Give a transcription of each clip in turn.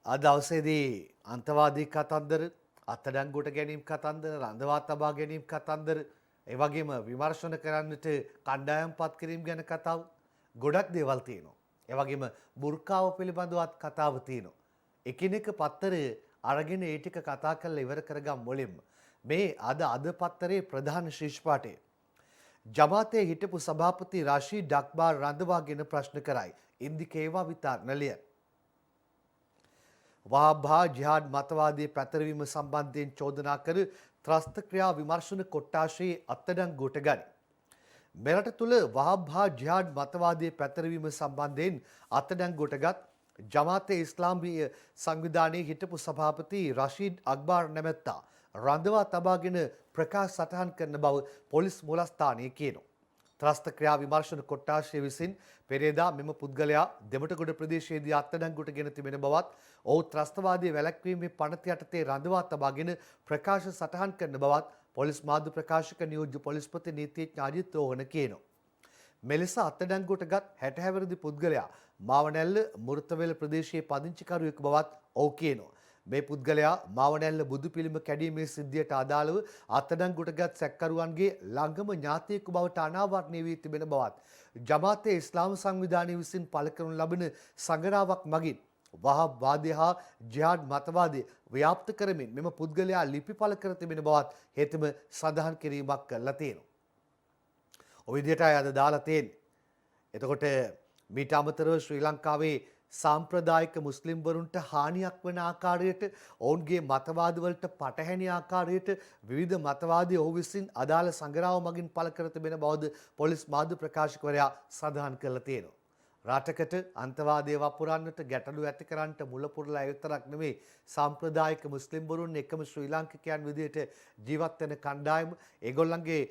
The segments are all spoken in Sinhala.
අද දවසේදී අන්තවාදී කතන්දර, අත්අඩංගුවට ගැනීම් කතන්දර, රඳවා තබා ගැනීම් කතන්දර, ඒ වගේම විමර්ශන කරන්නට කණ්ඩායම්පත් කිරීම ගැන කතාව ගොඩක් දේවල් තියෙනවා. ඒ වගේම බුර්කාව පිළිබඳවත් කතාව තියෙනවා. එකිනෙක පත්තරය අරගෙන ඒ ටික කතා කරලා ඉවර කරගම් මුලින්ම මේ අද පත්තරේ ප්‍රධාන ශීර්ෂ පාඨය ජමාතේ හිටපු සභාපති රෂීඩ් අක්බර් රඳවාගෙන ප්‍රශ්න කරයි. ඉන්දිකේවා විතරණලිය වහාබ්හා ජිහාඩ් මතවාදී පැතරවීම සම්බන්ධයෙන් චෝදනා කර ත්‍රස්ත ක්‍රියා විමර්ශන කොට්ටාශයේ අත්අඩංගුවට ගනි. මෙරට තුළ වහාබ්හා ජිහාඩ් මතවාදී පැතරවීම සම්බන්ධයෙන් අත්අඩංගුවටගත් ජමාතේ ඉස්ලාමීය සංවිධානයේ හිටපු සභාපති රෂීඩ් අක්බර් නැමැත්තා රඳවා තබාගෙන ප්‍රකාශ සටහන් කරන බව පොලිස් මූලස්ථානයේ කියනවා. ත්‍රස්ත ක්‍රියා විමර්ශන කොට්ටාශය විසින් පෙරේදා මෙම පුද්ගලයා දෙමටගොඩ ප්‍රදේශයේදී අත්අඩංගුවට ගෙන තිබෙන බවත් ඔහු ත්‍රස්තවාදී වැළැක්වීමේ පනත යටතේ රඳවා තබාගෙන ප්‍රකාශ සටහන් කරන බවත් පොලිස් මාධ්‍ය ප්‍රකාශක නියෝජ්‍ය පොලිස්පති නීතිඥ අජිත් රෝහණ කියනවා. මෙලෙස අත්අඩංගුවටගත් 60 හැවිරිදි පුද්ගලයා මාවනැල්ල මුර්තවෙල ප්‍රදේශයේ පදිංචිකරුවෙකු බවත් ඔහු කියනවා. මේ පුද්ගලයා මාවනැල්ල බුදු පිළිම කැඩීමේ සිද්ධියට අදාළව අත්අඩංගුවටගත් සැකකරුවන්ගේ ළඟම ඥාතියෙකු බවට අනාවරණය වී තිබෙන බවත් ජමාතේ ඉස්ලාම් සංවිධානය විසින් පළ කරනු ලබන සංගරාවක් මගින් වහාබ් වාදය හා ජිහාඩ් මතවාදය ව්‍යාප්ත කරමින් මෙම පුද්ගලයා ලිපි පළ කර තිබෙන බවත් හෙතෙම සඳහන් කිරීමක් කරලා තියෙනවා. ඔය විදිහටයි අද දාලා තියෙන්නේ. එතකොට මීට අමතරව ශ්‍රී ලංකාවේ සාම්ප්‍රදායික මුස්ලිම්වරුන්ට හානියක් වන ආකාරයට ඔවුන්ගේ මතවාදවලට පටහැනි ආකාරයට විවිධ මතවාදී ඔහු විසින් අදාළ සංගරාව මගින් පළ කර තිබෙන බවද පොලිස් මාධ්‍ය ප්‍රකාශකවරයා සඳහන් කරලා තියෙනවා. රටකට අන්තවාදය වපුරන්නට ගැටලු ඇති කරන්නට මුල පුරලා විතරක් නෙමෙයි සාම්ප්‍රදායික මුස්ලිම්වරුන් එකම ශ්‍රී ලාංකිකයන් විදිහට ජීවත් වෙන කණ්ඩායම ඒගොල්ලන්ගේ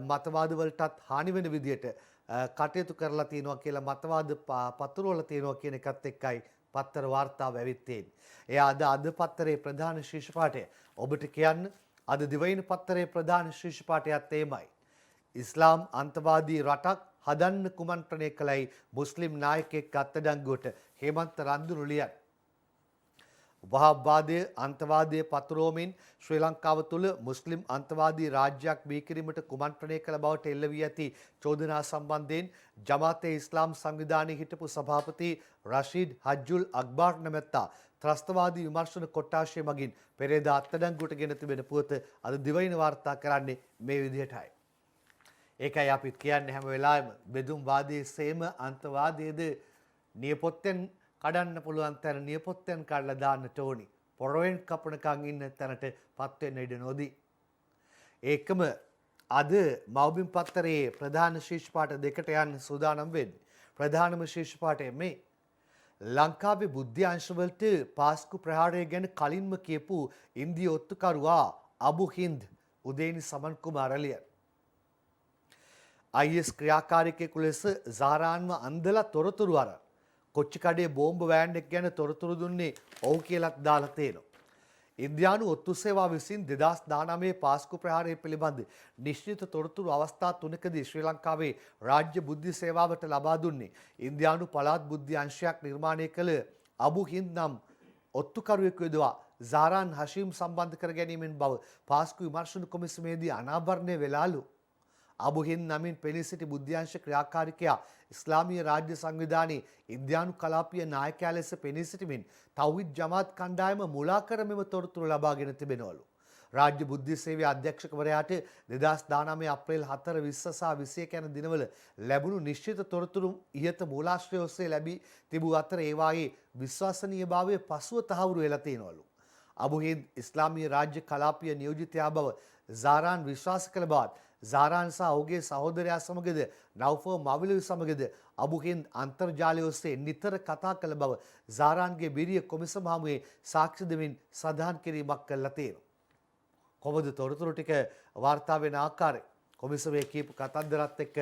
මතවාද වලටත් හානි වෙන විදිහට කටයුතු කරලා තියෙනවා කියලා මතවාද පතුරවල තියෙනවා කියන එකත් එක්කයි පත්තර වාර්තාව ඇවිත් තියෙන්නේ. එයා අද පත්තරේ ප්‍රධාන ශීර්ෂ පාඨය ඔබට කියන්න අද දිවයින පත්තරේ ප්‍රධාන ශීර්ෂ පාඨයත් එමයයි. ඉස්ලාම් අන්තවාදී රටක් හදන්න කුමන්ත්‍රණය කළයි මුස්ලිම් නායකයෙක් අත්අඩංගුවට හේමන්ත රන්දුරු ලියන. වහාබ්වාදය අන්තවාදය පතුරවමින් ශ්‍රී ලංකාව තුළ මුස්ලිම් අන්තවාදී රාජ්‍යයක් බිහි කිරීමට කුමන්ත්‍රණය කළ බවට එල්ල වී ඇති චෝදනා සම්බන්ධයෙන් ජමාතේ ඉස්ලාම් සංවිධානයේ හිටපු සභාපති රෂීඩ් හජ්ජුල් අක්බර් නැමැත්තා ත්‍රස්තවාදී විමර්ශන කොට්ටාශය මගින් පෙරේදා අත්අඩංගුවට ගෙන තිබෙන පුවත අද දිවයින වාර්තා කරන්නේ මේ විදිහටයි. ඒකයි අපි කියන්නේ හැම වෙලාවෙම බෙදුම් වාදයේ සේම අන්තවාදයේද නියපොත්තෙන් කඩන්න පුළුවන් තැන නියපොත්තෙන් කඩලා දාන්නට ඕනි. පොරවෙන් කපනකන් ඉන්න තැනට පත් වෙන්න ඉඩ නොදී. ඒකම අද මව්බිම් පත්තරේ ප්‍රධාන ශීර්ෂ පාඨ දෙකට යන්න සූදානම් වෙන්නේ. ප්‍රධානම ශීර්ෂ පාඨය මේ ලංකාවේ බුද්ධි අංශවලට පාස්කු ප්‍රහාරය ගැන කලින්ම කියපු ඉන්දිය ඔත්තුකරුවා අබු හින්ද් උදේනි සමන් කුමාරලිය IS ක්‍රියාකාරිකයෙකු ලෙස සාරාන්ව අන්දලා තොරතුරු අරන් කොච්චිකඩේ බෝම්බ වෑන් එක ගැන තොරතුරු දුන්නේ ඔව් කියලාත් දාලා තියෙනවා. ඉන්දියානු ඔත්තු සේවාව විසින් 2019 පාස්කු ප්‍රහාරය පිළිබඳ නිශ්චිත තොරතුරු අවස්ථා 3කදී ශ්‍රී ලංකාවේ රාජ්‍ය බුද්ධි සේවාවට ලබා දුන්නේ ඉන්දියානු පළාත් බුද්ධි අංශයක් නිර්මාණය කළ අබු හින්ද් නම් ඔත්තුකරුවෙකු යොදවා සාරාන් හෂීම් සම්බන්ධ කර ගැනීමෙන් බව පාස්කු විමර්ශන කොමිසමේදී අනාවරණය වෙලාලු. අබු හින්ද් නමින් පෙනී සිටි බුද්ධ්‍යංශ ක්‍රියාකාරිකයා ඉස්ලාමීය රාජ්‍ය සංවිධානයේ ඉන්දියානු කලාපීය නායකයා ලෙස පෙනී සිටිමින් තෞහිද් ජමාත් කණ්ඩායම මුලා කර මෙම තොරතුරු ලබාගෙන තිබෙනවලු. රාජ්‍ය බුද්ධි සේවයේ අධ්‍යක්ෂකවරයාට 2019 අප්‍රේල් 4 20 සහ 21 යන දිනවල ලැබුණු නිශ්චිත තොරතුරු ඉහත මූලාශ්‍රය ඔස්සේ ලැබී තිබූ අතර ඒවායේ විශ්වසනීයභාවය පසුව තහවුරු වෙලා තියෙනවලු. අබු හින්ද් ඉස්ලාමීය රාජ්‍ය කලාපීය නියෝජිතයා බව සාරාන් විශ්වාස කළ බවත් සාරාන් සහ ඔහුගේ සහෝදරයා සමගද නෞෆර් මවිලවි සමගද අබු හින්ද් අන්තර්ජාලය ඔස්සේ නිතර කතා කළ බව සාරාන්ගේ බිරිය කොමිසම හමුවේ සාක්ෂි දෙමින් සඳහන් කිරීමක් කළා තියෙනවා. කොහොමද තොරතුරු ටික වාර්තා වෙන ආකාරය කොමිසමේ කියපු කතන්දරත් එක්ක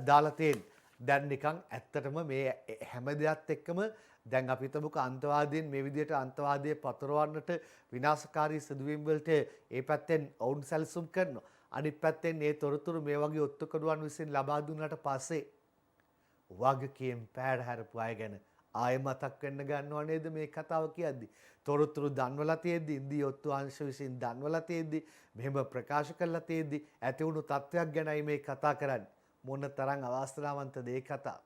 දාලා තියෙන්නේ. දැන් නිකන් ඇත්තටම මේ හැම දෙයක් එක්කම දැන් අපි හිතමුකෝ අන්තවාදීන් මේ විදිහට අන්තවාදයේ පතරවන්නට විනාශකාරී සිදුවීම් වලට ඒ පැත්තෙන් ඔවුන් සැලසුම් කරනවා. අනිත් පැත්තෙන් මේ තොරතුරු මේ වගේ ඔත්තුකඩුවන් විසින් ලබා දුන්නාට පස්සේ වගකීම් පැහැර හැරපු අය ගැන ආයෙ මතක් වෙන්න ගන්නව නේද මේ කතාව කියද්දි. තොරතුරු දන්වලා තියෙද්දි ඉන්දිය ඔත්තු අංශ විසින් දන්වලා තියෙද්දි මෙහෙම ප්‍රකාශ කරලා තියෙද්දි ඇති වුණු තත්ත්වයක් ගැනයි මේ කතා කරන්නේ. මොන තරම් අවාස්තනාවන්තද ඒ කතාව.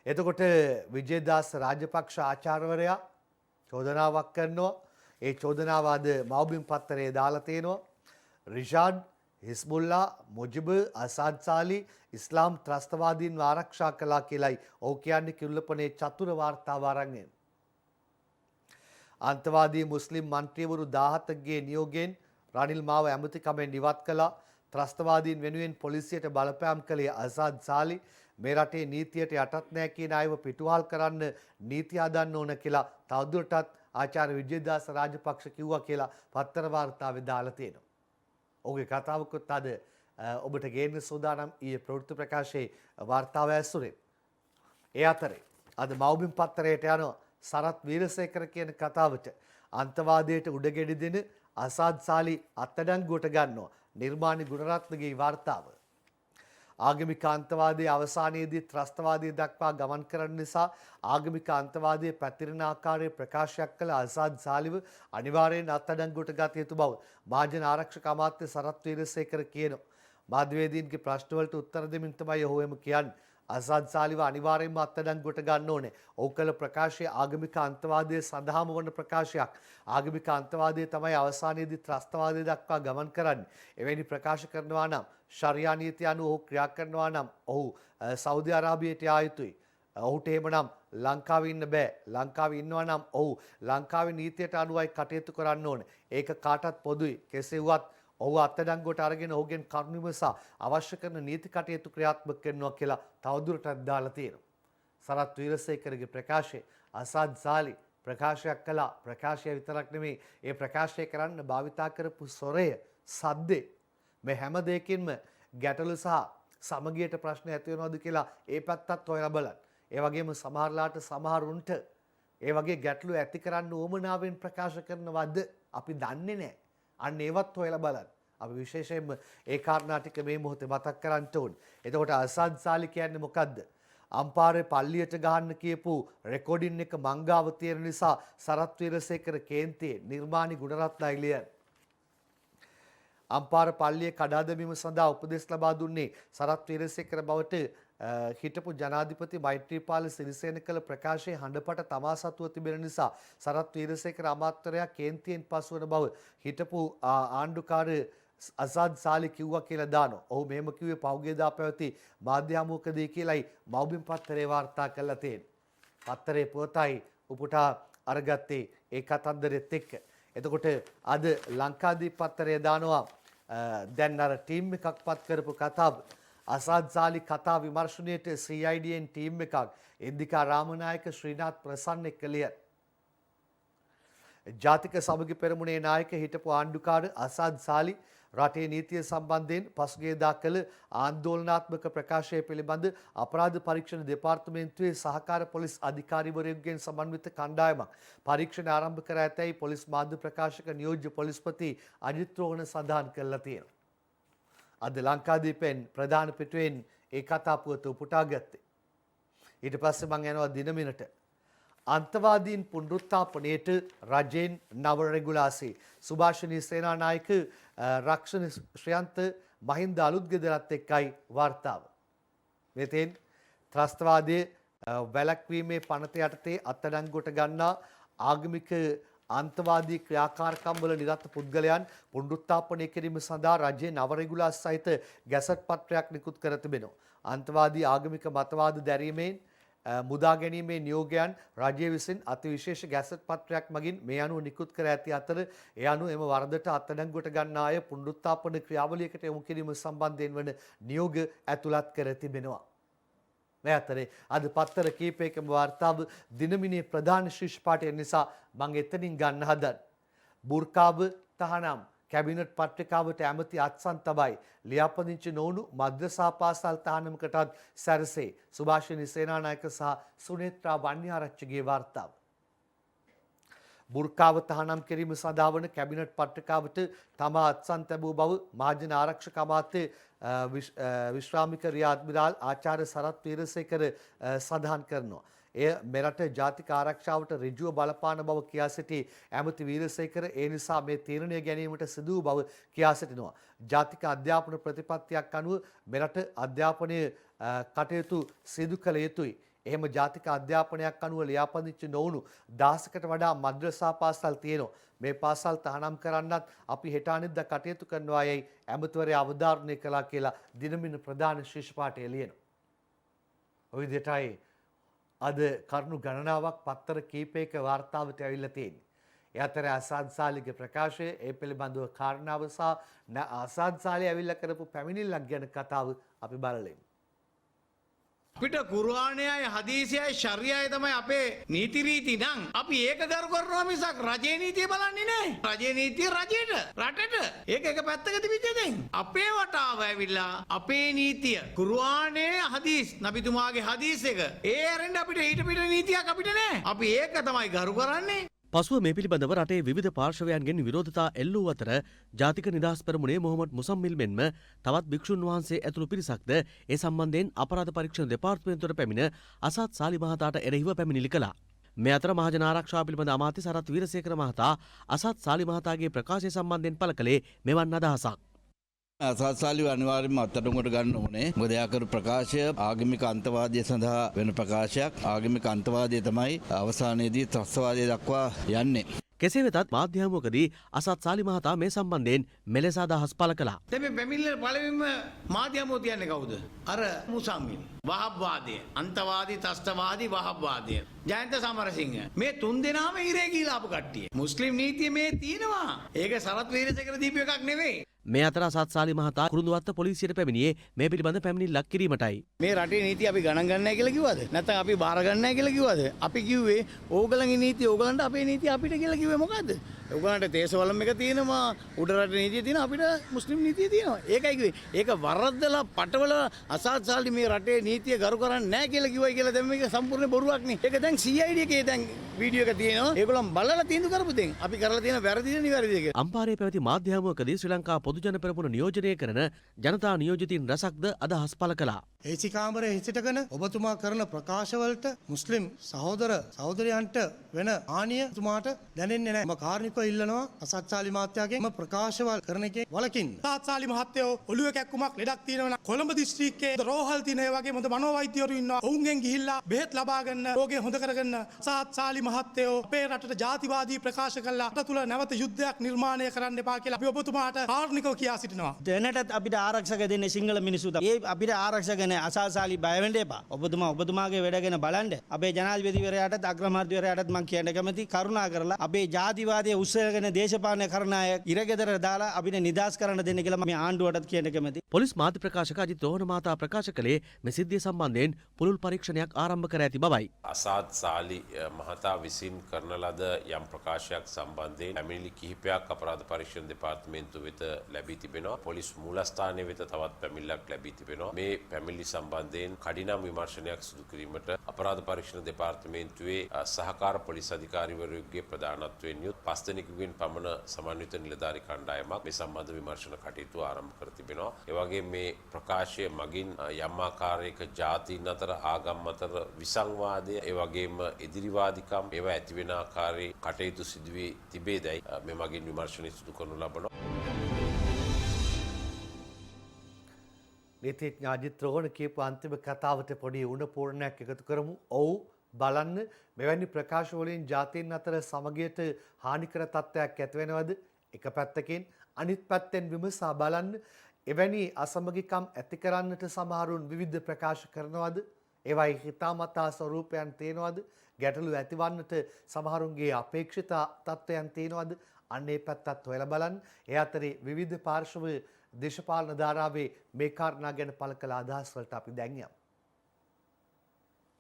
එතකොට විජේදාස රාජපක්ෂ ආචාර්යවරයා චෝදනාවක් කරනවා. ඒ චෝදනාව අද මව්බිම් පත්තරේ දාලා තියෙනවා. රිෂාඩ් හිස්බුල්ලා මුජිබ් අසාද් සාලි ඉස්ලාම් ත්‍රස්තවාදීන්ව ආරක්ෂා කළා කියලයි ඔහු කියන්නේ කිරුළපනේ චතුර වාර්තාව අරන් එන්නේ. අන්තවාදී මුස්ලිම් මන්ත්‍රීවරු 17ගේ නියෝගයෙන් රනිල් මාව ඇමතිකමෙන් ඉවත් කළා. ත්‍රස්තවාදීන් වෙනුවෙන් පොලිසියට බලපෑම් කළේ අසාද් සාලි. මේ රටේ නීතියට යටත් නැහැ කියන අයව පිටුවහල් කරන්න නීති හදන්න ඕන කියලා තවදුරටත් ආචාර්ය විජේදාස රාජපක්ෂ කිව්වා කියලා පත්තර වාර්තාවේ දාලා තියෙනවා. ඔහුගේ කතාවකුත් අද ඔබට ගේන්න සූදානම් ඊයේ ප්‍රවෘත්ති ප්‍රකාශයේ වාර්තාව ඇසුරෙන්. ඒ අතරේ අද මව්බිම් පත්තරයට යන සරත් වීරසේකර කියන කතාවට අන්තවාදයට උඩගෙඩි දෙන අසාද් සාලි අත්අඩංගුවට ගන්නවා නිර්මාණි ගුණරත්නගේ වාර්තාව. ආගමික අන්තවාදයේ අවසානයේදී ත්‍රස්තවාදය දක්වා ගමන් කරන නිසා ආගමික අන්තවාදයේ පැතිරෙන ආකාරයේ ප්‍රකාශයක් කළ අසාද් සාලිව අනිවාර්යෙන් අත්අඩංගුවට ගත යුතු බව මහජන ආරක්ෂක අමාත්‍ය සරත් වීරසේකර කියනවා. මාධ්‍යවේදීන්ගේ ප්‍රශ්න වලට උත්තර දෙමින් තමයි ඔහු එම කියන්නේ. අසාද් සාලිව අනිවාර්යෙන්ම අත්අඩංගුවට ගන්න ඕනේ. ඔහු කළ ප්‍රකාශය ආගමික අන්තවාදයේ සඳහාම වන ප්‍රකාශයක්. ආගමික අන්තවාදයේ තමයි අවසානයේදී ත්‍රස්තවාදය දක්වා ගමන් කරන්නේ. එවැනි ප්‍රකාශ කරනවා නම් ශරියා නීතිය අනුව ඔහු ක්‍රියා කරනවා නම් ඔහු සෞදි අරාබියට යා යුතුයි. ඔහුට එහෙමනම් ලංකාවේ ඉන්න බෑ. ලංකාවේ ඉන්නවා නම් ඔහු ලංකාවේ නීතියට අනුවයි කටයුතු කරන්න ඕනේ. ඒක කාටත් පොදුයි. කෙසේ වුවත් ඔහු අත්අඩංගුවට අරගෙන ඔහුගෙන් කරුණු විමසා අවශ්‍ය කරන නීති කටයුතු ක්‍රියාත්මක කරනවා කියලා තවදුරටත් දාලා තියෙනවා. සරත් වීරසේකරගේ ප්‍රකාශය අසාද් සාලි ප්‍රකාශයක් කළා. ප්‍රකාශය විතරක් නෙමෙයි ඒ ප්‍රකාශය කරන්න භාවිතා කරපු ස්වරය සද්දේ මේ හැම දෙයකින්ම ගැටලු සහ සමගියට ප්‍රශ්න ඇති වෙනවද කියලා ඒ පැත්තත් හොයලා බලන්න. ඒ වගේම සමහරලාට සමහරුන්ට ඒ වගේ ගැටලු ඇති කරන්න උවමනාවෙන් ප්‍රකාශ කරනවද අපි දන්නේ නැහැ. අන්න ඒවත් හොයලා බලන්න. අපි විශේෂයෙන්ම ඒ කාරණා ටික මේ මොහොතේ මතක් කරන්න ඕනේ. එතකොට අසාද් සාලි කියන්නේ මොකද්ද? අම්පාරේ පල්ලියට ගහන්න කියපු රෙකෝඩින් එක මංගාව තියෙන නිසා සරත් වීරසේකර කේන්තියේ නිර්මාණි ගුණරත්න අයිලියන් අම්පාර පල්ලියේ කඩා දැමීම සඳහා උපදෙස් ලබා දුන්නේ සරත් වීරසේකර බවට හිටපු ජනාධිපති මෛත්‍රීපාල සිරිසේන කළ ප්‍රකාශයේ හඬපට තමා සතුව තිබෙන නිසා සරත් වීරසේකර අමාත්‍යරයා කේන්තියෙන් පසුවන බව හිටපු ආණ්ඩුකාර අසාද් සාලි කිව්වා කියලා දානවා. ඔහු මෙහෙම කිව්වේ පහුගියදා පැවති මාධ්‍ය හමුවකදී කියලායි මව්බිම් පත්තරේ වාර්තා කරලා තියෙන්නේ. පත්තරේ පුවතයි උපුටා අරගත්තේ ඒ කතන්දරෙත් එක්ක. එතකොට අද ලංකාදීප පත්තරේ දානවා දැන් අර ටීම් එකක් පත් කරපු කතාව අසාද් සාලි කතා විමර්ශනයේට CIDN ටීම් එකක් ඉන්දිකා රාමනායක ශ්‍රීනාත් ප්‍රසන්න එක්කලිය ජාතික සමගි පෙරමුණේ නායක හිටපු ආණ්ඩුකාර අසාද් සාලි රටේ නීතිය සම්බන්ධයෙන් පසුගියදා කළ ආందోලනාත්මක ප්‍රකාශය පිළිබඳ අපරාධ පරීක්ෂණ දෙපාර්තමේන්තුවේ සහකාර පොලිස් අධිකාරිවරයෙකුගෙන් සමන්විත කණ්ඩායමක් පරීක්ෂණ ආරම්භ කර ඇතැයි පොලිස් මාධ්‍ය ප්‍රකාශක නියෝජ්‍ය පොලිස්පති අජිත් රෝහණ සඳහන් කළා තියෙනවා. අද ලංකාදීපෙන් ප්‍රධාන පිටුවෙන් ඒ කතා පුවත උපුටා ගත්තේ. ඊට පස්සේ මම යනවා දිනමිනට. අන්තවාදීන් පුනරුත්ථාපනයට රජයෙන් නව රෙගුලාසි. සුභාෂිනී සේනානායක රක්ෂණ ශ්‍රියන්ත මහින්ද අලුත්ගෙදරත් එක්කයි වාර්තාව. මෙතෙන් ත්‍රස්තවාදයේ වැළැක්වීමේ පනත යටතේ අත්අඩංගුවට ගන්නා ආගමික අන්තවාදී ක්‍රියාකාරකම් වල නිරත පුද්ගලයන් පුනරුත්ථාපනය කිරීම සඳහා රජයේ නව රෙගුලාස් සහිත ගැසට් පත්‍රයක් නිකුත් කර තිබෙනවා. අන්තවාදී ආගමික මතවාද දැරීමෙන් මුදා ගැනීමේ නියෝගයන් රජය විසින් අතිවිශේෂ ගැසට් පත්‍රයක් මගින් මේ අනුව නිකුත් කර ඇති අතර ඒ අනුව එම වරදට අත්අඩංගුවට ගන්නා අය පුනරුත්ථාපන ක්‍රියාවලියකට යොමු කිරීම සම්බන්ධයෙන් වන නියෝග ඇතුළත් කර තිබෙනවා. මේ අතරේ අද පත්තර කීපයකම වාර්තාව දිනමිනේ ප්‍රධාන ශීර්ෂ පාඨය නිසා මම එතනින් ගන්න හදන්නේ. බුර්කාව තහනම් කැබිනට් පත්‍රිකාවට ඇමති අත්සන් තබයි ලියාපදිංචි නොවුණු මද්‍රසා පාසල් තහනමකටත් සැරසේ. සුභාෂිනී සේනානායක සහ සුනේත්‍රා වන්‍යාරච්චිගේ වාර්තාව. බුර්කාව තහනම් කිරීම සඳහා වන කැබිනට් පත්‍රිකාවට තමා අත්සන් තැබූ බව මහජන ආරක්ෂක අමාත්‍ය විශ්‍රාමික රියා අද්මිරාල් ආචාර්ය සරත් වීරසේකර සඳහන් කරනවා. එය මෙරට ජාතික ආරක්ෂාවට ඍජුව බලපාන බව කියා සිටි ඇමති වීරසේකර ඒ නිසා මේ තීරණය ගැනීමට සිදු වූ බව කියා සිටිනවා. ජාතික අධ්‍යාපන ප්‍රතිපත්තියක් අනුව මෙරට අධ්‍යාපනය කටයුතු සිදු කළ යුතුයි. එහෙම ජාතික අධ්‍යාපනයක් අනුව ලියාපදිංචි නොවුණු 10කට වඩා මද්‍රසා පාසල් තියෙනවා. මේ පාසල් තහනම් කරන්නත් අපි හෙට අනිද්දා කටයුතු කරනවා යයි ඇමතිවරයා අවධාරණය කළා කියලා දිනමින ප්‍රධාන ශීර්ෂ පාඨය ලියනවා. ඔය විදිහටයි අද කරුණු ගණනාවක් පත්තර කීපයක වාර්තාවට ඇවිල්ලා තියෙන්නේ. ඒ අතර අසාද් සාලිගේ ප්‍රකාශය ඒ පිළිබඳව කාරණාව සහ අසාද් සාලි ඇවිල්ලා කරපු පැමිණිල්ලක් ගැන කතාව අපි බලමු. අපිට කුර්ආනයයි හදීසයයි ශරියයි තමයි අපේ නීති රීති නම් අපි ඒක ගරු කරනවා මිසක් රජයේ නීතිය බලන්නේ නැහැ. රජයේ නීතිය රජයට රටට ඒක එක පැත්තක තිබිච්ච දෙයක්. අපේ වටාව ඇවිල්ලා අපේ නීතිය කුර්ආනයේ හදීස් නබිතුමාගේ හදීස් එක ඒ ඇරෙන්න අපිට ඊට පිට නීතියක් අපිට නැහැ. අපි ඒක තමයි ගරු කරන්නේ. පසුව මේ පිළිබඳව රටේ විවිධ පාර්ශවයන්ගෙන් විරෝධතා එල්ල වූ අතර ජාතික නිදහස් පෙරමුණේ මොහොමඩ් මුසම්මිල් මෙන්ම තවත් භික්ෂුන් වහන්සේ ඇතුළු පිරිසක්ද ඒ සම්බන්ධයෙන් අපරාධ පරීක්ෂණ දෙපාර්තමේන්තුවට පැමිණ අසාද් සාලි මහතාට එරෙහිව පැමිණිලි කළා. මේ අතර මහජන ආරක්ෂාව පිළිබඳ අමාත්‍ය සරත් වීරසේකර මහතා අසාද් සාලි මහතාගේ ප්‍රකාශය සම්බන්ධයෙන් පළ කළේ මෙවන් අදහසක්. අසාද් සාලි අනිවාර්යයෙන්ම අත්අඩංගුවට ගන්න ඕනේ. මොකද එයා කරපු ප්‍රකාශය ආගමික අන්තවාදය සඳහා වෙන ප්‍රකාශයක්. ආගමික අන්තවාදය තමයි අවසානයේදී ත්‍රස්තවාදය දක්වා යන්නේ. කෙසේ වෙතත් මාධ්‍ය හමුවකදී අසාද් සාලි මහතා මේ සම්බන්ධයෙන් මෙලෙස අදහස් පළ කළා. දැන් මේ පැමිණිල්ල පළවෙනිම මාධ්‍ය හමුව තියන්නේ කවුද? අර මුසම්මිල්. වහබ්වාදය, අන්තවාදී, ත්‍රස්තවාදී වහබ්වාදය. ජයන්ත සමරසිංහ. මේ තුන් දෙනාම ඉරේ ගිහලා ආපු කට්ටිය. මුස්ලිම් නීතිය මේ තියෙනවා. ඒක සරත් වීරසේකර දීපු එකක් නෙවෙයි. මේ අතර අසාද් සාලි මහතා කුරුඳුවත්ත පොලිසියට පැමිණියේ මේ පිළිබඳ පැමිණිල්ලක් කිරීමටයි. මේ රටේ නීතිය අපි ගණන් ගන්නෑ කියලා කිව්වද? නැත්නම් අපි බාර ගන්නෑ කියලා කිව්වද? අපි කිව්වේ ඕගලන්ගේ නීතිය ඕගලන්ට අපේ නීතිය අපිට කියලා කිව්වේ මොකද්ද? ඕගලන්ට තේසවලම් එක තියෙනවා, උඩ රටේ නීතිය තියෙනවා, අපිට මුස්ලිම් නීතිය තියෙනවා. ඒකයි කිව්වේ. ඒක වරද්දලා පටවල අසාද් සාලි මේ රටේ නීතිය ගරු කරන්නේ නැහැ කියලා කිව්වයි කියලා දැන් මේක සම්පූර්ණ බොරුවක් නේ. ඒක දැන් CID එකේ දැන් වීඩියෝ එක තියෙනවා. ඒගොල්ලන් බලලා තීන්දුව කරපු දෙයක්. අපි කරලා තියෙන වැරදිද නිවැරදිද කියලා. අම්පාරේ පැවති මාධ්‍ය හමුවකදී ශ්‍රී ලංකා පොදු ජන පෙරමුණ නියෝජනය කරන ජනතා නියෝජිතින් රැසක්ද අදහස් පළ කළා. ඒසි කාමරයේ හිසිටගෙන ඔබතුමා කරන ප්‍රකාශවලට මුස්ලිම් සහෝදර සහෝදරයන්ට වෙන හානිය තුමාට දැනෙන්නේ නැහැ. මම කාර්මිකව ඉල්ලනවා අසාද් සාලි මහත්තයාගෙන් ප්‍රකාශවල් කරන එකේ වලකින්න. අසාද් සාලි මහත්තයෝ ඔළුවේ කැක්කුමක් ලෙඩක් තියෙනවා නම් කොළඹ දිස්ත්‍රික්කයේ රෝහල් තියෙන ඒ වගේ හොඳ මනෝවෛද්‍යවරු ඉන්නවා. ඔවුන්ගෙන් ගිහිල්ලා බෙහෙත් ලබා ගන්න, රෝගේ හොඳ කරගන්න. අසාද් සාලි මහත්තයෝ අපේ රටට ජාතිවාදී ප්‍රකාශ කළා. රට තුල නැවත යුද්ධයක් නිර්මාණය කරන්න එපා කියලා අපි ඔබතුමාට කාර්මිකව කියා සිටිනවා. දැනටත් අපිට ආරක්ෂක දෙන්නේ සිංහල මිනිස්සු තමයි. ඒ අපිට ආරක්ෂක නැහැ. අසාද් සාලි බය වෙන්න එපා. ඔබතුමාගේ වැඩගෙන බලන්න. අපේ ජනාධිපතිවරයාටත් අග්‍රාමාත්‍යවරයාටත් මම කියන්න කැමති කරුණා කරලා අපේ ජාතිවාදයේ උස්සගෙන දේශපාලන කරන අය ඉරගෙදර දාලා අපිට නිදහස් කරන්න දෙන්න කියලා මම ආණ්ඩුවටත් කියන්න කැමති. පොලිස් මාධ්‍ය ප්‍රකාශක අජිත් රෝහණ මහතා ප්‍රකාශ කළේ මේ සිද්ධිය සම්බන්ධයෙන් පුළුල් පරීක්ෂණයක් ආරම්භ කර ඇති බවයි. අසාද් සාලි මහතා විසින් කරන ලද යම් ප්‍රකාශයක් සම්බන්ධයෙන් පැමිණිලි කිහිපයක් අපරාධ පරීක්ෂණ දෙපාර්තමේන්තුව වෙත ලැබී තිබෙනවා. පොලිස් මූලස්ථානයේ වෙත තවත් පැමිණිල්ලක් ලැබී තිබෙනවා. මේ පැමිණිලි සම්බන්ධයෙන් කඩිනම් විමර්ශනයක් සිදු කිරීමට අපරාධ පරීක්ෂණ දෙපාර්තමේන්තුවේ සහකාර පොලිස් අධිකාරිවරයෙකුගේ ප්‍රධානත්වයෙන් යුත් 5 දෙනෙකුගෙන් පමණ සමන්විත නිලධාරී කණ්ඩායමක් මේ සම්බන්ධ විමර්ශන කටයුතු ආරම්භ කර තිබෙනවා. ඒ වගේම මේ ප්‍රකාශය මගින් යම් ආකාරයක ජාතීන් අතර ආගම් අතර විසංවාදය ඒ වගේම ඉදිරිවාදිකම් ඒවා ඇති වෙන ආකාරයේ කටයුතු සිදු වී තිබේදයි මේ මගින් විමර්ශනය සිදු කරනු ලබනවා. නීතිඥ අජිත් රෝහණ කියපු අන්තිම කතාවට පොඩි උණ පූර්ණයක් එකතු කරමු. ඔව් බලන්න මෙවැනි ප්‍රකාශ වලින් ජාතීන් අතර සමගියට හානිකර තත්ත්වයක් ඇති වෙනවද? එක පැත්තකින් අනිත් පැත්තෙන් විමසා බලන්න එවැනි අසමගිකම් ඇති කරන්නට සමහරුන් විවිධ ප්‍රකාශ කරනවද? ඒවයි හිතාමතා ස්වරූපයන් තියෙනවද? ගැටලු ඇතිවන්නට සමහරුන්ගේ අපේක්ෂිත තත්ත්වයන් තියෙනවද? අන්න ඒ පැත්තත් හොයලා බලන්න. ඒ අතරේ විවිධ පාර්ශව දේශපාලන ධාරාවේ මේ කාරණා ගැන පළ කළ අදහස් වලට අපි දැන් යමු.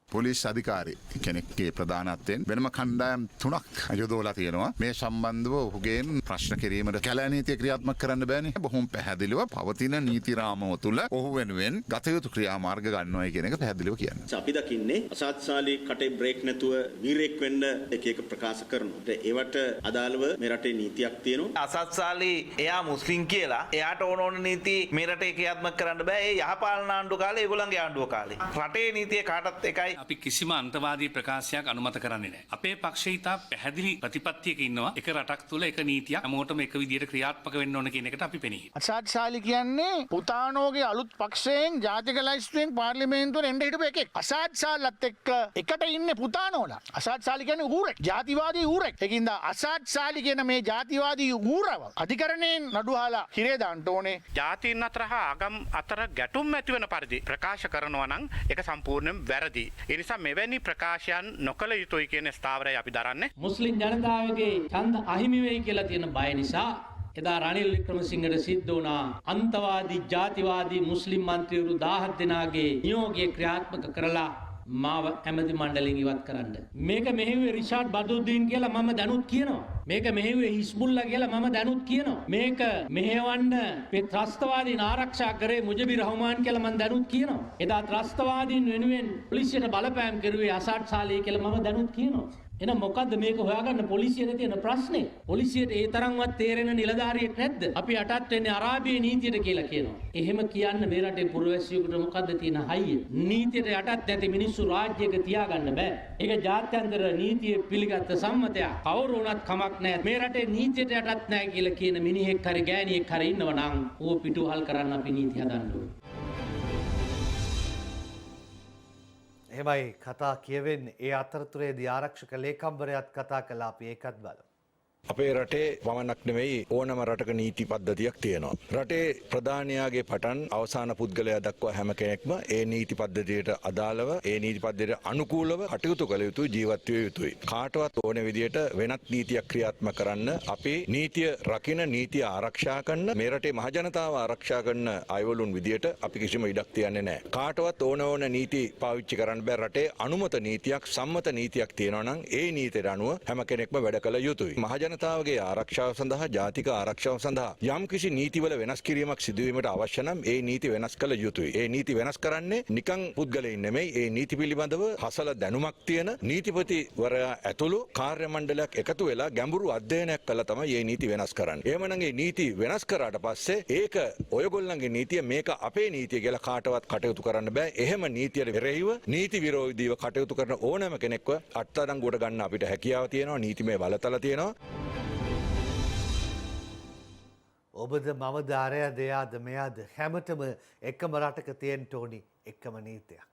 පොලිස් අධිකාරී කෙනෙක්ගේ ප්‍රධානත්වයෙන් වෙනම කණ්ඩායම් 3ක් යොදවලා තියෙනවා. මේ සම්බන්ධව ඔහුගෙන් ප්‍රශ්න කිරීමට කැලෑ නීතිය ක්‍රියාත්මක කරන්න බෑනේ. බොහොම පැහැදිලිව පවතින නීති රාමව තුළ ඔහු වෙනුවෙන් ගත යුතු ක්‍රියාමාර්ග ගන්නවයි කියන එක පැහැදිලිව කියන්නේ. අපි දකින්නේ අසාද් සාලි කටේ බ්‍රේක් නැතුව වීරෙක් වෙන්න එක ප්‍රකාශ කරනවා. ඒවට අදාළව මේ රටේ නීතියක් තියෙනවා. අසාද් සාලි එයා මුස්ලිම් කියලා එයාට ඕන නීති මේ රටේ ක්‍රියාත්මක කරන්න බෑ. ඒ යහපාලන ආණ්ඩුව කාලේ ඒගොල්ලන්ගේ ආණ්ඩුව කාලේ. රටේ නීතිය කාටත් එකයි අපි කිසිම අන්තවාදී ප්‍රකාශයක් අනුමත කරන්නේ නැහැ. අපේ පක්ෂය ඉතා පැහැදිලි ප්‍රතිපත්තියක ඉන්නවා. එක රටක් තුළ එක නීතියක් හැමෝටම එක විදියට ක්‍රියාත්මක වෙන්න ඕන කියන එකට අපි පෙනී. අසාද් සාලි කියන්නේ පුතානෝගේ අලුත් පක්ෂයෙන් ජාතික ලයිස්තුවෙන් පාර්ලිමේන්තුවට එන්න හිටපු එකෙක්. අසාද් සාලත් එක්ක එකට ඉන්නේ පුතානෝලා. අසාද් සාලි කියන්නේ ඌරෙක්. ජාතිවාදී ඌරෙක්. ඒකින්ද අසාද් සාලි කියන මේ ජාතිවාදී ඌරව අධිකරණයෙන් නඩුහලා හිරේ දාන්න ඕනේ. ජාතීන් අතර හා ආගම් අතර ගැටුම් ඇති වෙන පරිදි ප්‍රකාශ කරනවා නම් ඒක සම්පූර්ණයෙන් වැරදි. ඒ නිසා මෙවැනි ප්‍රකාශයන් නොකළ යුතුයි කියන ස්ථාවරය අපි දරන්නේ. මුස්ලිම් ජනතාවගේ ඡන්ද අහිමි වෙයි කියලා තියෙන බය නිසා එදා රනිල් වික්‍රමසිංහට සිද්ධ වුණා අන්තවාදී ජාතිවාදී මුස්ලිම් මන්ත්‍රීවරු 17 දෙනාගේ නියෝගය ක්‍රියාත්මක කරලා මාව ඇමති මණ්ඩලයෙන් ඉවත් කරන්න. මේක මෙහෙව්වේ රිෂාඩ් බදුද්දීන් කියලා මම දැනුත් කියනවා. මේක මෙහෙව්වේ හිස්බුල්ලා කියලා මම දැනුත් කියනවා. මේක මෙහෙවන්න ත්‍රස්තවාදීන් ආරක්ෂා කරේ මුජිබුර් රහ්මාන් කියලා මම දැනුත් කියනවා. එදා ත්‍රස්තවාදීන් වෙනුවෙන් පොලිසියට බලපෑම් කරුවේ අසාඩ් සාලී කියලා මම දැනුත් කියනවා. එහෙනම් මොකද්ද මේක හොයාගන්න පොලිසියට තියෙන ප්‍රශ්නේ? පොලිසියට ඒ තරම්වත් තේරෙන නිලධාරියෙක් නැද්ද? අපි යටත් වෙන්නේ අරාබියේ නීතියට කියලා කියනවා. එහෙම කියන්න මේ රටේ පුරවැසියෙකුට මොකද්ද තියෙන හයිය? නීතියට යටත් නැති මිනිස්සු රාජ්‍යයක තියාගන්න බෑ. ඒක ජාත්‍යන්තර නීතිය පිළිගත් සම්මතයක්. කවුරු වුණත් කමක් නැහැ. මේ රටේ නීතියට යටත් නැහැ කියලා කියන මිනිහෙක් හරි ගෑණියෙක් හරි ඉන්නවා නම් ඌ පිටුවහල් කරන්න අපි නීති හදන්න ඕනේ. එහෙමයි කතා කියවෙන්නේ. ඒ අතරතුරේදී ආරක්ෂක ලේකම්වරයාත් කතා කළා. අපි ඒකත් බලමු. අපේ රටේ පමණක් නෙවෙයි ඕනම රටක නීති පද්ධතියක් තියෙනවා. රටේ ප්‍රධානියාගේ පටන් අවසාන පුද්ගලයා දක්වා හැම කෙනෙක්ම ඒ නීති පද්ධතියට අදාළව ඒ නීති පද්ධතියට අනුකූලව කටයුතු කළ යුතුයි, ජීවත් විය යුතුයි. කාටවත් ඕන විදියට වෙනත් නීතියක් ක්‍රියාත්මක කරන්න අපි නීතිය රකින්න, නීතිය ආරක්ෂා කරන, මේ රටේ මහජනතාව ආරක්ෂා කරන අයවලුන් විදියට අපි කිසිම ඉඩක් තියන්නේ නැහැ. කාටවත් ඕන නීති පාවිච්චි කරන්න බෑ. රටේ අනුමත නීතියක්, සම්මත නීතියක් තියෙනවා නම් ඒ නීතියට අනුව හැම කෙනෙක්ම වැඩ කළ යුතුයි. ජනතාවගේ ආරක්ෂාව සඳහා, ජාතික ආරක්ෂාව සඳහා යම් කිසි නීතිවල වෙනස් කිරීමක් සිදුවීමට අවශ්‍ය නම් ඒ නීති වෙනස් කළ යුතුයි. ඒ නීති වෙනස් කරන්නේ නිකං පුද්ගලයින් නෙමෙයි. ඒ නීති පිළිබඳව හසල දැනුමක් තියෙන නීතිපතිවරයා ඇතුළු කාර්ය මණ්ඩලයක් එකතු වෙලා ගැඹුරු අධ්‍යයනයක් කළා තමයි මේ නීති වෙනස් කරන්නේ. එහෙමනම් මේ නීති වෙනස් කරාට පස්සේ ඒක ඔයගොල්ලන්ගේ නීතිය, මේක අපේ නීතිය කියලා කාටවත් කටයුතු කරන්න බෑ. එහෙම නීතියට විරහිව නීති විරෝධීව කටයුතු කරන ඕනෑම කෙනෙක්ව අත්අඩංගුවට ගන්න අපිට හැකියාව තියෙනවා. නීතිමය බලතල තියෙනවා. ඔබද මමද අරයද එයාද මෙයාද හැමතෙම එකම රටක තියෙන්න ඕනි එකම නීතියක්.